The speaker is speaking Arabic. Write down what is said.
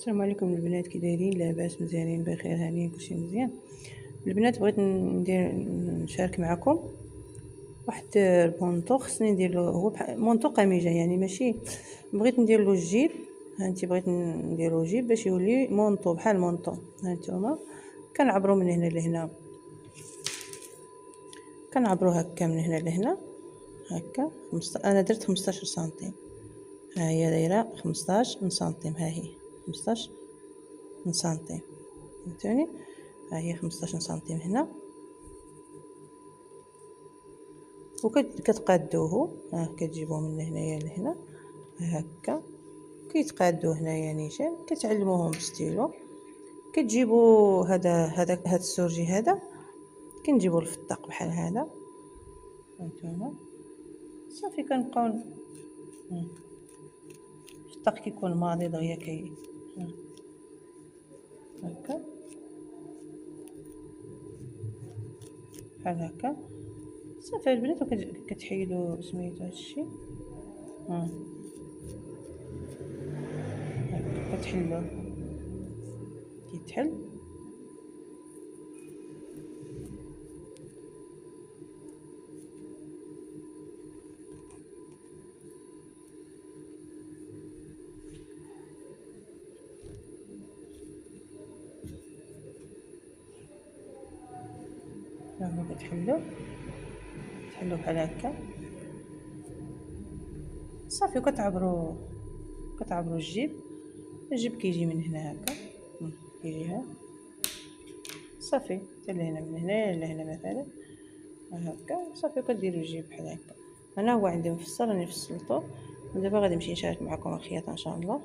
السلام عليكم البنات، كي دايرين؟ لاباس؟ مزيانين بخير هانيين كلشي مزيان. البنات بغيت نشارك معكم واحد البونطو خصني ندير له، هو مونطو قميجه يعني ماشي. بغيت ندير له الجيب، هانتي بغيت نديرو جيب باش يولي مونطو بحال مونطو. هانتوما كنعبرو من هنا لهنا، كنعبرو هكا من هنا لهنا هكا. انا درت 15 سنتيم، ها هي دايره 15 سنتيم، ها هي 15 سنتيم، فهمتوني؟ ها هي 15 سنتيم هنا، وكتقادوه. كتجيبوه من هنايا لهنا هكا، كيتقادو هنايا نيشان، كتعلموهم بستيلو. كتجيبوا هذا السورجي هذا، كنجيبوا الفطاق بحال هذا، هانتوما صافي. كنبقاو الفطاق كيكون ماضي دغيا هكا بحال هكا. صافي البنات، كتحيدوا سميتو هادشي، كتحلوه، كيتحل. ها هو كتحلو بحال هكا صافي. كتعبرو الجيب كيجي من هنا هكا، كيجي ها صافي حتى لهنا، من هنا لهنا مثلا هكا صافي. كديروا الجيب بحال هكا. انا هو عندي مفصل، راني فصلته، ودابا غادي نمشي نشارك معكم الخياطه ان شاء الله.